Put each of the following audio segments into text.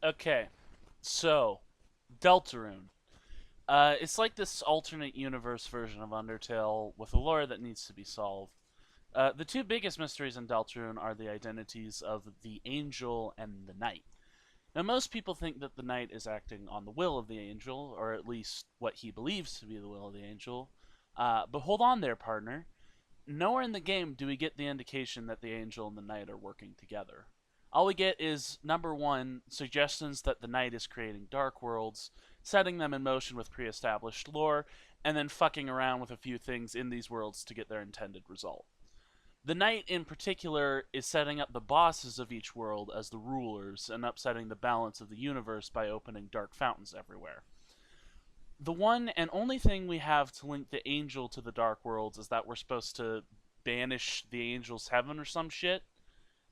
Okay, so Deltarune. It's like this alternate universe version of Undertale with a lore that needs to be solved. The two biggest mysteries in Deltarune are the identities of the angel and the knight. Now, most people think that the knight is acting on the will of the angel, or at least what he believes to be the will of the angel. But hold on there, partner. Nowhere in the game do we get the indication that the angel and the knight are working together. All we get is number one, suggestions that the knight is creating dark worlds, setting them in motion with pre established lore, and then fucking around with a few things in these worlds to get their intended result. The knight in particular is setting up the bosses of each world as the rulers and upsetting the balance of the universe by opening dark fountains everywhere. The one and only thing we have to link the angel to the dark worlds is that we're supposed to banish the angel's heaven or some shit,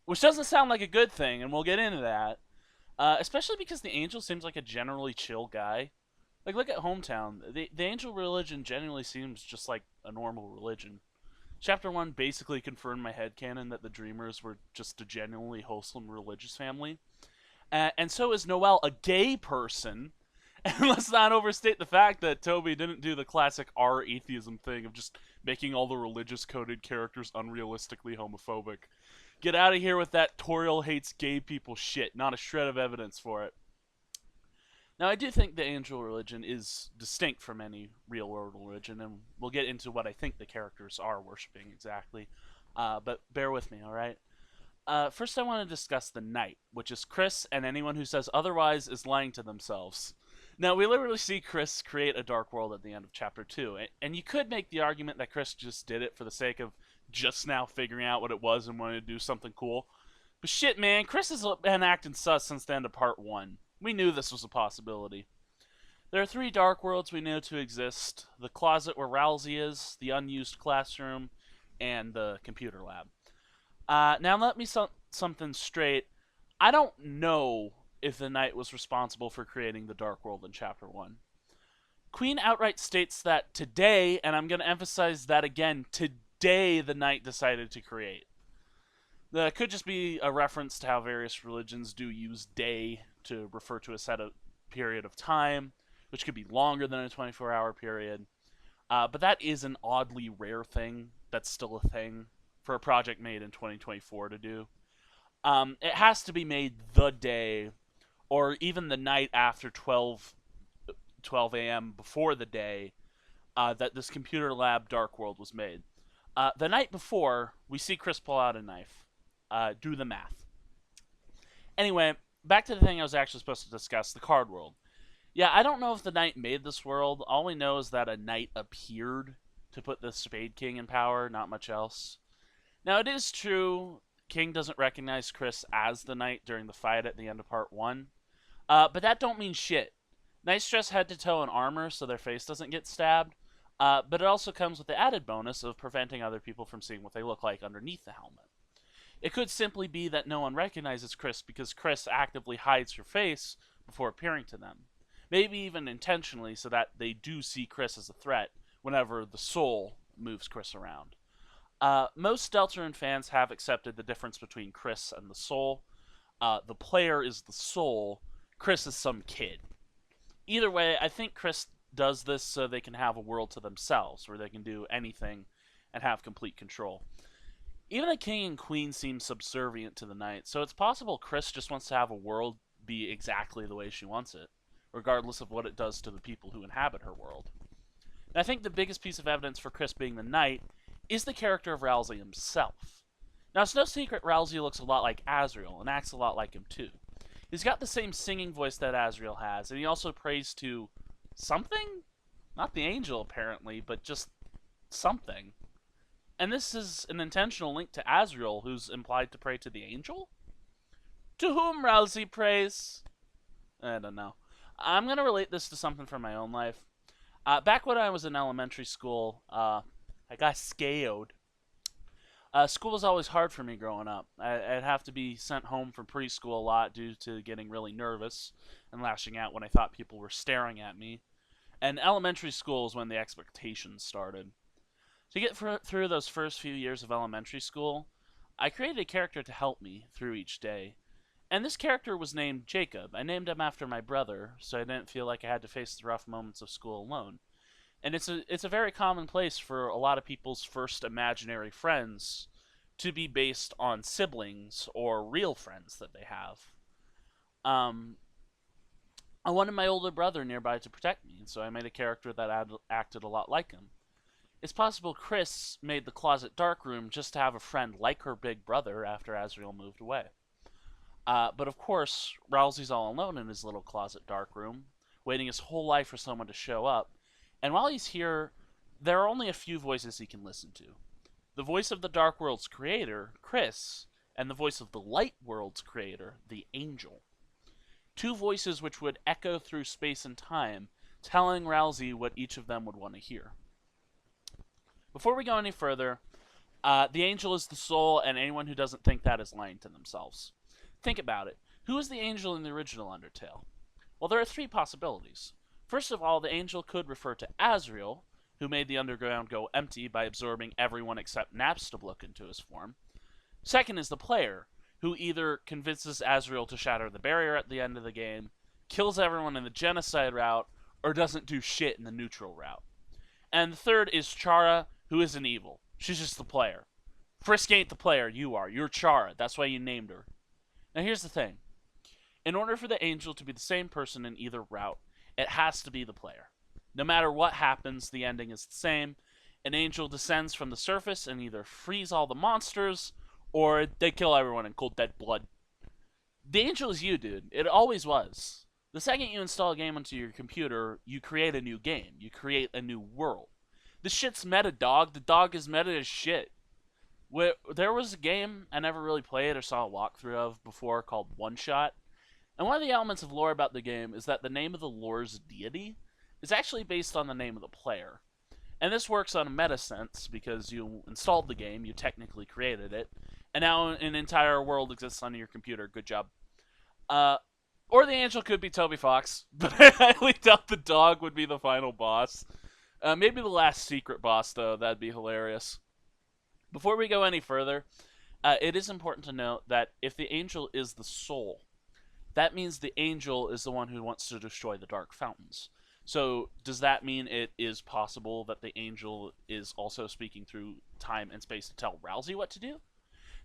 which doesn't sound like a good thing, and we'll get into that. Especially because the angel seems like a generally chill guy. Like, look at Hometown. The angel religion genuinely seems just like a normal religion. Chapter 1 basically confirmed my headcanon that the Dreamers were just a genuinely wholesome religious family. And so is Noelle a gay person. And let's not overstate the fact that Toby didn't do the classic R atheism thing of just making all the religious coded characters unrealistically homophobic. Get out of here with that Toriel hates gay people shit. Not a shred of evidence for it. Now, I do think the angel religion is distinct from any real world religion, and we'll get into what I think the characters are worshipping exactly. But bear with me, alright? First, I want to discuss the knight, which is Kris, and anyone who says otherwise is lying to themselves. Now, we literally see Kris create a dark world at the end of Chapter 2, and you could make the argument that Kris just did it for the sake of just now figuring out what it was and wanting to do something cool. But shit, man, Kris has been acting sus since the end of Part 1. We knew this was a possibility. There are three dark worlds we know to exist: the closet where Ralsei is, the unused classroom, and the computer lab. Now, let me something straight. I don't know if the knight was responsible for creating the dark world in Chapter 1. Queen outright states that today, and I'm going to emphasize that again, today the knight decided to create. That could just be a reference to how various religions do use day to refer to a set of period of time, which could be longer than a 24-hour period. But that is an oddly rare thing that's still a thing for a project made in 2024 to do. It has to be made the day, or even the night after 12 a.m. before the day that this computer lab dark world was made. The night before, we see Kris pull out a knife. Do the math. Anyway, back to the thing I was actually supposed to discuss, the card world. Yeah, I don't know if the knight made this world. All we know is that a knight appeared to put the Spade King in power, not much else. Now, it is true King doesn't recognize Kris as the knight during the fight at the end of Part 1. But that don't mean shit. Knights dress head to toe in armor so their face doesn't get stabbed. But it also comes with the added bonus of preventing other people from seeing what they look like underneath the helmet. It could simply be that no one recognizes Kris because Kris actively hides her face before appearing to them. Maybe even intentionally so that they do see Kris as a threat whenever the soul moves Kris around. Most Deltarune fans have accepted the difference between Kris and the soul. The player is the soul, Kris is some kid. Either way, I think Kris does this so they can have a world to themselves where they can do anything and have complete control. Even the king and queen seem subservient to the knight, so it's possible Kris just wants to have a world be exactly the way she wants it, regardless of what it does to the people who inhabit her world. And I think the biggest piece of evidence for Kris being the knight is the character of Ralsei himself. Now, it's no secret Ralsei looks a lot like Asriel, and acts a lot like him too. He's got the same singing voice that Asriel has, and he also prays to something? Not the angel, apparently, but just something. And this is an intentional link to Asriel, who's implied to pray to the angel? To whom Ralsei prays? I don't know. I'm going to relate this to something from my own life. Back when I was in elementary school, I got scared. School was always hard for me growing up. I'd have to be sent home from preschool a lot due to getting really nervous and lashing out when I thought people were staring at me. And elementary school is when the expectations started. To get through those first few years of elementary school, I created a character to help me through each day. And this character was named Jacob. I named him after my brother, so I didn't feel like I had to face the rough moments of school alone. And it's a very common place for a lot of people's first imaginary friends to be based on siblings or real friends that they have. Um, I wanted my older brother nearby to protect me, so I made a character that acted a lot like him. It's possible Kris made the closet darkroom just to have a friend like her big brother after Azrael moved away. But of course, Ralsei's all alone in his little closet darkroom, waiting his whole life for someone to show up. And while he's here, there are only a few voices he can listen to. The voice of the Dark World's creator, Kris, and the voice of the Light World's creator, the Angel. Two voices which would echo through space and time, telling Ralsei what each of them would want to hear. Before we go any further, the Angel is the soul, and anyone who doesn't think that is lying to themselves. Think about it. Who is the Angel in the original Undertale? Well, there are three possibilities. First of all, the Angel could refer to Azrael, who made the underground go empty by absorbing everyone except Napstablook into his form. Second is the player, who either convinces Azrael to shatter the barrier at the end of the game, kills everyone in the genocide route, or doesn't do shit in the neutral route. And the third is Chara, who isn't evil. She's just the player. Frisk ain't the player, you are. You're Chara. That's why you named her. Now here's the thing. In order for the Angel to be the same person in either route, it has to be the player. No matter what happens, the ending is the same. An Angel descends from the surface and either frees all the monsters, or they kill everyone in cold dead blood. The Angel is you, dude. It always was. The second you install a game onto your computer, you create a new game. You create a new world. This shit's meta, dog. The dog is meta as shit. There was a game I never really played or saw a walkthrough of before called One Shot. And one of the elements of lore about the game is that the name of the lore's deity is actually based on the name of the player. And this works on a meta sense because you installed the game, you technically created it, and now an entire world exists on your computer. Good job. Or the Angel could be Toby Fox, but I highly doubt the dog would be the final boss. Maybe the last secret boss, though. That'd be hilarious. Before we go any further, it is important to note that if the Angel is the soul, that means the Angel is the one who wants to destroy the Dark Fountains. So does that mean it is possible that the Angel is also speaking through time and space to tell Ralsei what to do?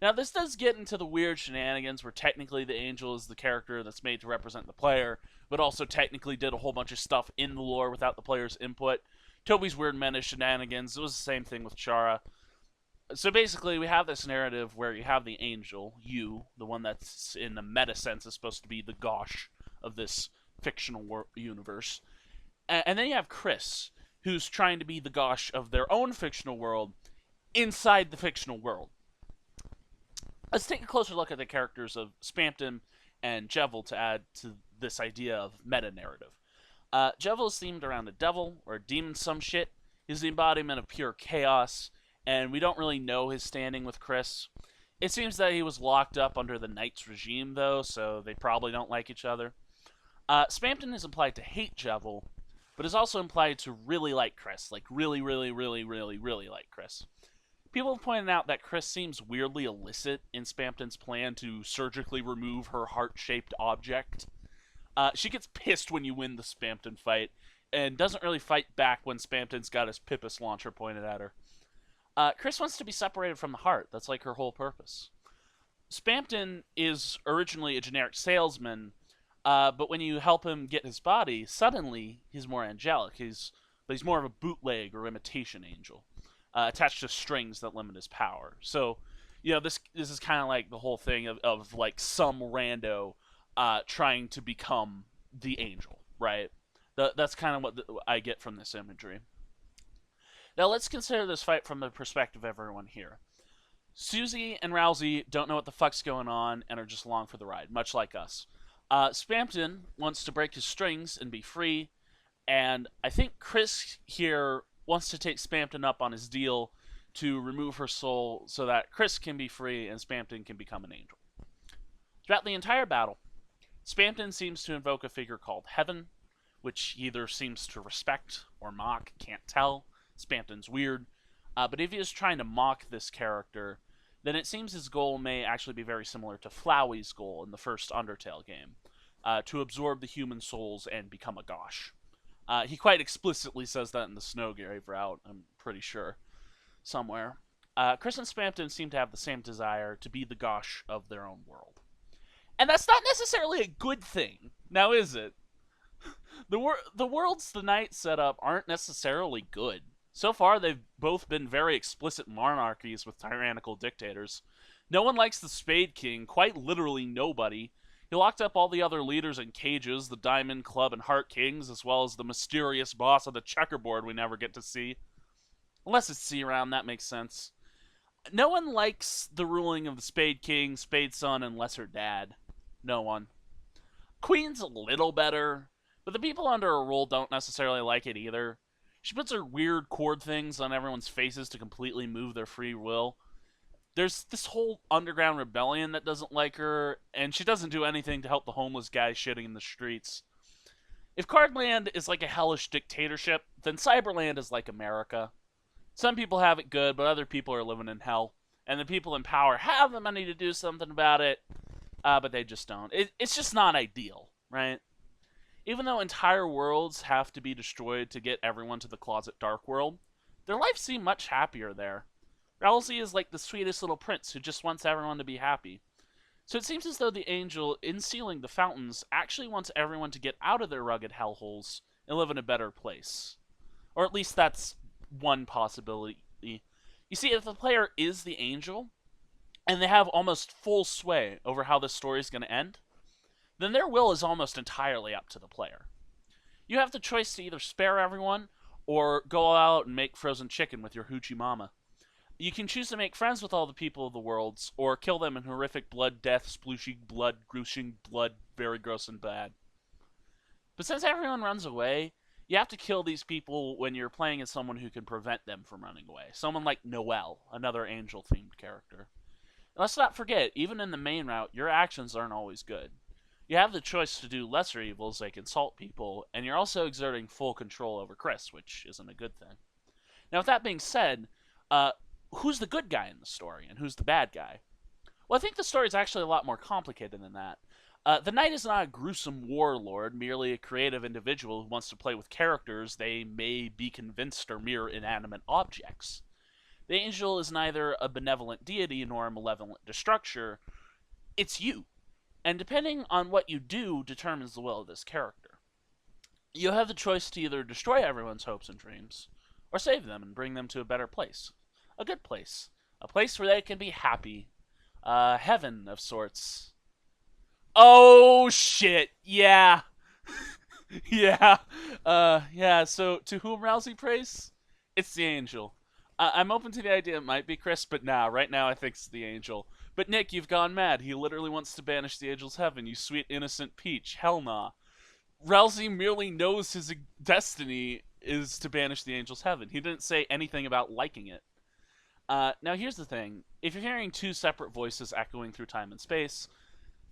Now, this does get into the weird shenanigans where technically the Angel is the character that's made to represent the player, but also technically did a whole bunch of stuff in the lore without the player's input. Toby's weird menace shenanigans, it was the same thing with Chara. So basically, we have this narrative where you have the Angel, you, the one that's in the meta sense is supposed to be the gosh of this fictional universe. And then you have Kris, who's trying to be the gosh of their own fictional world inside the fictional world. Let's take a closer look at the characters of Spamton and Jevil to add to this idea of meta-narrative. Jevil is themed around a devil or a demon some shit. He's the embodiment of pure chaos, and we don't really know his standing with Kris. It seems that he was locked up under the Knights regime, though, so they probably don't like each other. Spamton is implied to hate Jevil, but is also implied to really like Kris. Like, really, really, really, really, really like Kris. People have pointed out that Kris seems weirdly illicit in Spamton's plan to surgically remove her heart-shaped object. She gets pissed when you win the Spamton fight, and doesn't really fight back when Spamton's got his Pippus launcher pointed at her. Kris wants to be separated from the heart. That's like her whole purpose. Spamton is originally a generic salesman, but when you help him get his body, suddenly he's more angelic. He's more of a bootleg or imitation angel, attached to strings that limit his power. So, you know, this is kind of like the whole thing of like some rando trying to become the angel, right? That's kind of what I get from this imagery. Now let's consider this fight from the perspective of everyone here. Susie and Ralsei don't know what the fuck's going on and are just along for the ride, much like us. Spamton wants to break his strings and be free, and I think Kris here wants to take Spamton up on his deal to remove her soul so that Kris can be free and Spamton can become an angel. Throughout the entire battle, Spamton seems to invoke a figure called Heaven, which he either seems to respect or mock, can't tell. Spamton's weird. But if he is trying to mock this character, then it seems his goal may actually be very similar to Flowey's goal in the first Undertale game, to absorb the human souls and become a Gosh. He quite explicitly says that in the Snowgrave route, I'm pretty sure, somewhere. Kris and Spamton seem to have the same desire to be the Gosh of their own world. And that's not necessarily a good thing, now is it? The worlds the Knight set up aren't necessarily good. So far, they've both been very explicit monarchies with tyrannical dictators. No one likes the Spade King, quite literally nobody. He locked up all the other leaders in cages, the Diamond Club and Heart Kings, as well as the mysterious boss of the checkerboard we never get to see. Unless it's C-Round, that makes sense. No one likes the ruling of the Spade King, Spade Son, and Lesser Dad. No one. Queen's a little better, but the people under her rule don't necessarily like it either. She puts her weird cord things on everyone's faces to completely move their free will. There's this whole underground rebellion that doesn't like her, and she doesn't do anything to help the homeless guy shitting in the streets. If Cardland is like a hellish dictatorship, then Cyberland is like America. Some people have it good, but other people are living in hell. And the people in power have the money to do something about it, but they just don't. It's just not ideal, right? Even though entire worlds have to be destroyed to get everyone to the closet dark world, their lives seem much happier there. Ralsei is like the sweetest little prince who just wants everyone to be happy. So it seems as though the angel, in sealing the fountains, actually wants everyone to get out of their rugged hellholes and live in a better place. Or at least that's one possibility. You see, if the player is the angel, and they have almost full sway over how this story is going to end, then their will is almost entirely up to the player. You have the choice to either spare everyone, or go out and make frozen chicken with your hoochie mama. You can choose to make friends with all the people of the worlds, or kill them in horrific blood, death, splooshy blood, gruesing blood, very gross and bad. But since everyone runs away, you have to kill these people when you're playing as someone who can prevent them from running away. Someone like Noelle, another angel-themed character. And let's not forget, even in the main route, your actions aren't always good. You have the choice to do lesser evils like insult people, and you're also exerting full control over Kris, which isn't a good thing. Now, with that being said, who's the good guy in the story, and who's the bad guy? Well, I think the story is actually a lot more complicated than that. The Knight is not a gruesome warlord, merely a creative individual who wants to play with characters they may be convinced are mere inanimate objects. The angel is neither a benevolent deity nor a malevolent destructor. It's you. And depending on what you do determines the will of this character. You have the choice to either destroy everyone's hopes and dreams, or save them and bring them to a better place. A good place. A place where they can be happy. Heaven of sorts. Oh, shit. Yeah. yeah. Yeah, so to whom Ralsei prays? It's the angel. I'm open to the idea it might be Kris, but nah, right now I think it's the angel. But Nick, you've gone mad. He literally wants to banish the angel's heaven, you sweet innocent peach. Hell nah. Ralsei merely knows his destiny is to banish the angel's heaven. He didn't say anything about liking it. Now here's the thing. If you're hearing two separate voices echoing through time and space,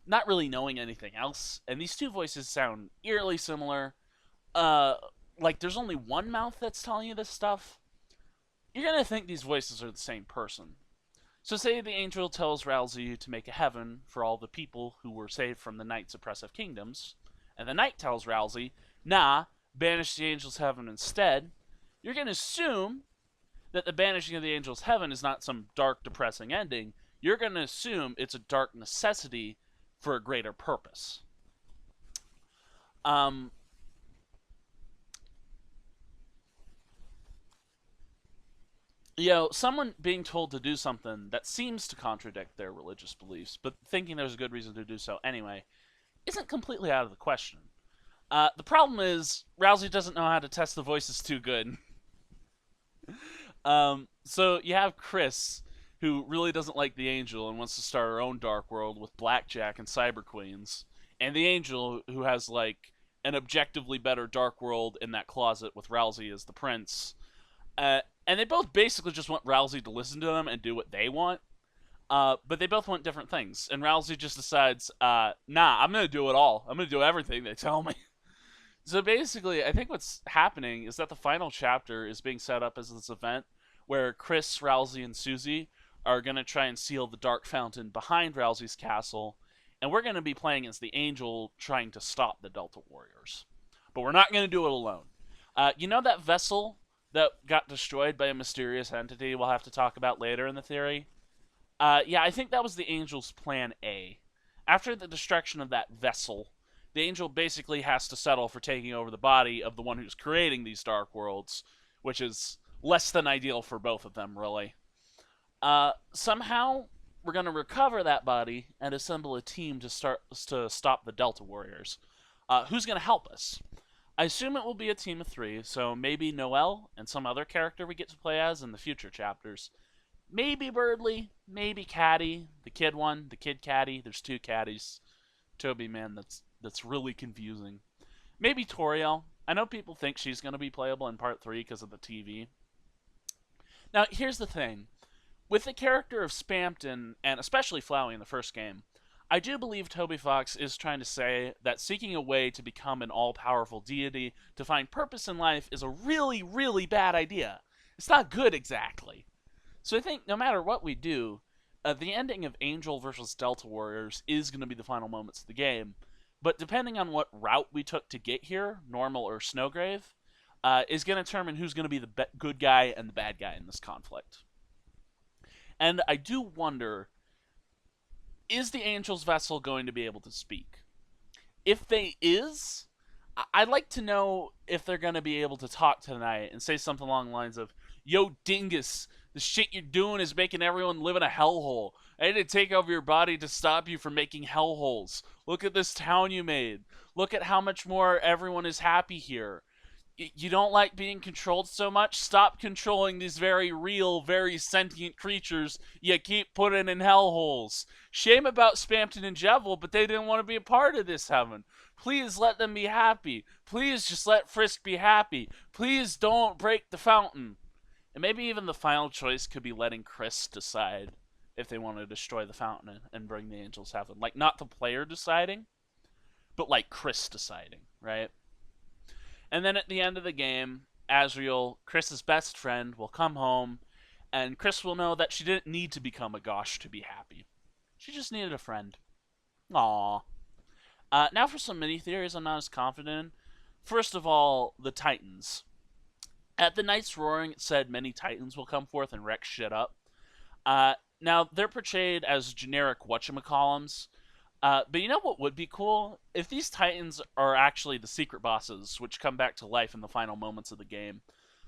not really knowing anything else, and these two voices sound eerily similar, like there's only one mouth that's telling you this stuff, you're gonna think these voices are the same person. So say the angel tells Ralsei to make a heaven for all the people who were saved from the Knight's oppressive kingdoms, and the Knight tells Ralsei, nah, banish the angel's heaven instead, you're gonna assume that the banishing of the angel's heaven is not some dark, depressing ending. You're gonna assume it's a dark necessity for a greater purpose. Someone being told to do something that seems to contradict their religious beliefs, but thinking there's a good reason to do so anyway, isn't completely out of the question. The problem is, Ralsei doesn't know how to test the voices too good. So you have Kris, who really doesn't like the angel and wants to start her own dark world with blackjack and cyber queens, and the angel, who has like an objectively better dark world in that closet with Ralsei as the prince. And they both basically just want Ralsei to listen to them and do what they want. But they both want different things. And Ralsei just decides, nah, I'm going to do it all. I'm going to do everything they tell me. So basically, I think what's happening is that the final chapter is being set up as this event where Kris, Ralsei, and Susie are going to try and seal the Dark Fountain behind Ralsei's castle, and we're going to be playing as the Angel trying to stop the Delta Warriors. But we're not going to do it alone. You know that vessel that got destroyed by a mysterious entity we'll have to talk about later in the theory? Yeah, I think that was the Angel's plan A. After the destruction of that vessel, the Angel basically has to settle for taking over the body of the one who's creating these dark worlds, which is less than ideal for both of them, really. Somehow, we're going to recover that body and assemble a team to stop the Delta Warriors. Who's going to help us? I assume it will be a team of 3, so maybe Noelle and some other character we get to play as in the future chapters. Maybe Birdly, maybe Caddy, the kid one, the kid Caddy. There's 2 Caddies. Toby, man, that's really confusing. Maybe Toriel. I know people think she's going to be playable in Part 3 because of the TV. Now, here's the thing. With the character of Spampton, and especially Flowey in the first game, I do believe Toby Fox is trying to say that seeking a way to become an all-powerful deity to find purpose in life is a really, really bad idea. It's not good, exactly. So I think no matter what we do, the ending of Angel versus Delta Warriors is going to be the final moments of the game. But depending on what route we took to get here, normal or Snowgrave, is going to determine who's going to be the good guy and the bad guy in this conflict. And I do wonder, is the Angel's vessel going to be able to speak? If they is, I'd like to know if they're going to be able to talk tonight and say something along the lines of, "Yo, dingus, the shit you're doing is making everyone live in a hellhole. I had to take over your body to stop you from making hellholes. Look at this town you made. Look at how much more everyone is happy here. You don't like being controlled so much? Stop controlling these very real, very sentient creatures you keep putting in hellholes. Shame about Spampton and Jevil, but they didn't want to be a part of this heaven. Please let them be happy. Please just let Frisk be happy. Please don't break the fountain." And maybe even the final choice could be letting Kris decide if they want to destroy the fountain and bring the angels heaven. Like, not the player deciding, but like Kris deciding, right? And then at the end of the game, Asriel, Kris's best friend, will come home, and Kris will know that she didn't need to become a Gosh to be happy. She just needed a friend. Aww. Now for some mini theories I'm not as confident in. First of all, the Titans. At the Night's Roaring, it said many Titans will come forth and wreck shit up. Now, they're portrayed as generic whatchamacallums. But you know what would be cool? If these Titans are actually the secret bosses, which come back to life in the final moments of the game,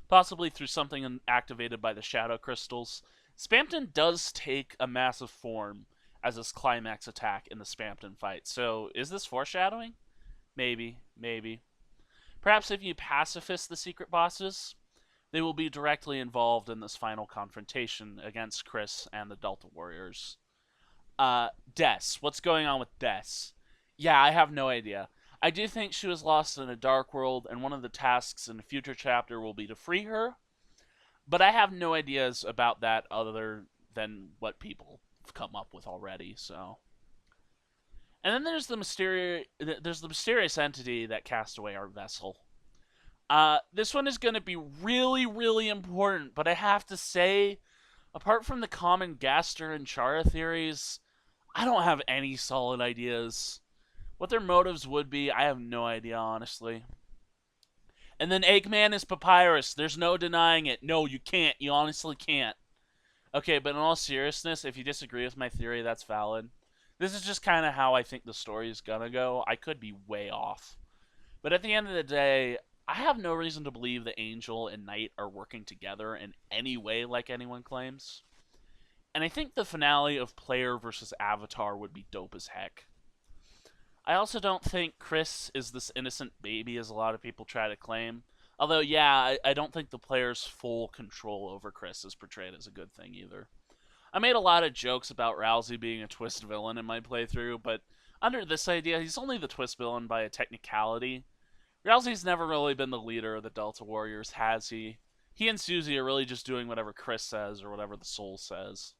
possibly through something activated by the Shadow Crystals. Spampton does take a massive form as his climax attack in the Spampton fight. So, is this foreshadowing? Maybe, maybe. Perhaps if you pacifist the secret bosses, they will be directly involved in this final confrontation against Kris and the Delta Warriors. Des. What's going on with Des? Yeah, I have no idea. I do think she was lost in a dark world, and one of the tasks in a future chapter will be to free her. But I have no ideas about that other than what people have come up with already, so. And then there's the mysterious entity that cast away our vessel. This one is going to be really, really important, but I have to say, apart from the common Gaster and Chara theories, I don't have any solid ideas. What their motives would be, I have no idea, honestly. And then Eggman is Papyrus. There's no denying it. No, you can't. You honestly can't. Okay, but in all seriousness, if you disagree with my theory, that's valid. This is just kind of how I think the story is gonna go. I could be way off. But at the end of the day, I have no reason to believe the Angel and Knight are working together in any way like anyone claims. And I think the finale of Player versus Avatar would be dope as heck. I also don't think Kris is this innocent baby as a lot of people try to claim. Although, yeah, I don't think the player's full control over Kris is portrayed as a good thing either. I made a lot of jokes about Ralsei being a twist villain in my playthrough, but under this idea, he's only the twist villain by a technicality. Ralsei's never really been the leader of the Delta Warriors, has he? He and Susie are really just doing whatever Kris says or whatever the Soul says.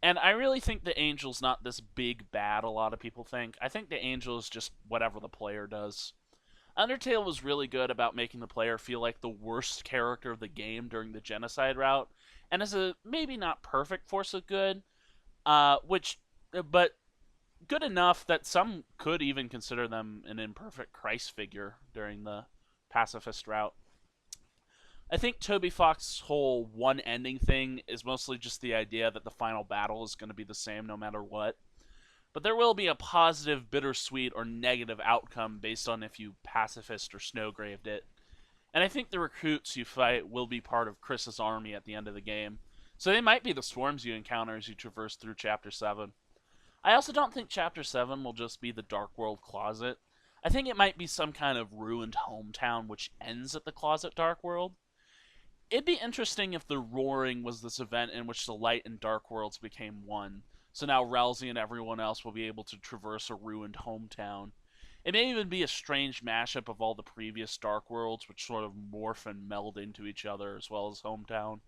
And I really think the Angel's not this big bad a lot of people think. I think the Angel is just whatever the player does. Undertale was really good about making the player feel like the worst character of the game during the genocide route, and as a maybe not perfect force of good, which, but good enough that some could even consider them an imperfect Christ figure during the pacifist route. I think Toby Fox's whole one ending thing is mostly just the idea that the final battle is going to be the same no matter what. But there will be a positive, bittersweet, or negative outcome based on if you pacifist or snowgraved it. And I think the recruits you fight will be part of Kris's army at the end of the game. So they might be the swarms you encounter as you traverse through Chapter 7. I also don't think Chapter 7 will just be the Darkworld Closet. I think it might be some kind of ruined hometown which ends at the Closet Darkworld. It'd be interesting if the Roaring was this event in which the light and dark worlds became one. So now Ralsei and everyone else will be able to traverse a ruined hometown. It may even be a strange mashup of all the previous dark worlds, which sort of morph and meld into each other, as well as hometown.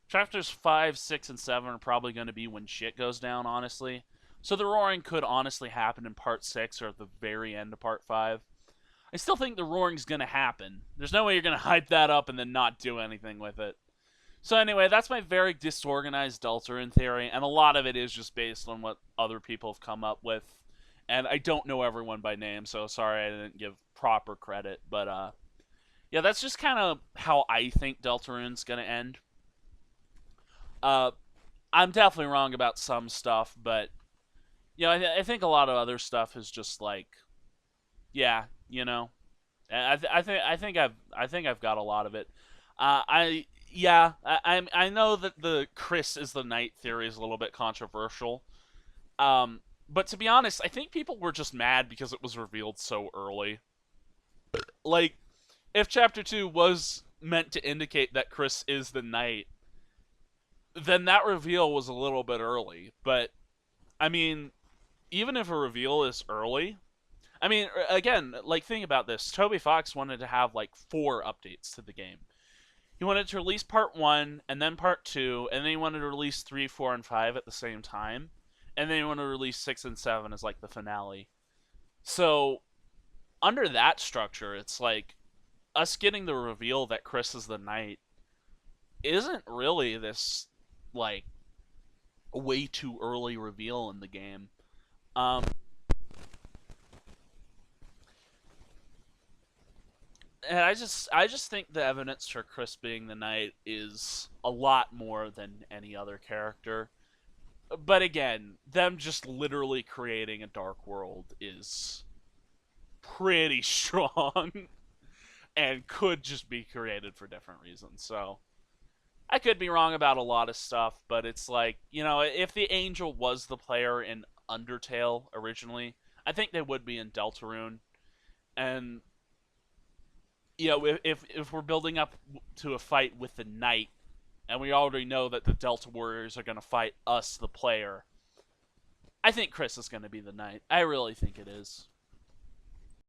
Chapters 5, 6, and 7 are probably going to be when shit goes down, honestly. So the Roaring could honestly happen in Part 6 or at the very end of Part 5. I still think the Roaring's going to happen. There's no way you're going to hype that up and then not do anything with it. So anyway, that's my very disorganized Deltarune theory, and a lot of it is just based on what other people have come up with. And I don't know everyone by name, so sorry I didn't give proper credit. But yeah, that's just kind of how I think Deltarune's going to end. Uh, I'm definitely wrong about some stuff, but I think a lot of other stuff is just like, yeah, you know, I think I've got a lot of it. I yeah, I know that the Kris is the knight theory is a little bit controversial. But to be honest, I think people were just mad because it was revealed so early. Like, if Chapter 2 was meant to indicate that Kris is the knight, then that reveal was a little bit early. But, I mean, even if a reveal is early, I mean, again, like, think about this. Toby Fox wanted to have, like, 4 updates to the game. He wanted to release Part 1, and then Part 2, and then he wanted to release 3, 4, and 5 at the same time. And then he wanted to release 6 and 7 as, like, the finale. So, under that structure, it's like, us getting the reveal that Kris is the knight isn't really this, like, way too early reveal in the game. Um, and I just think the evidence for Kris being the knight is a lot more than any other character. But again, them just literally creating a dark world is pretty strong and could just be created for different reasons. So I could be wrong about a lot of stuff, but it's like, if the angel was the player in Undertale originally, I think they would be in Deltarune. And if we're building up to a fight with the knight, and we already know that the Delta Warriors are going to fight us, the player, I think Kris is going to be the knight. I really think it is.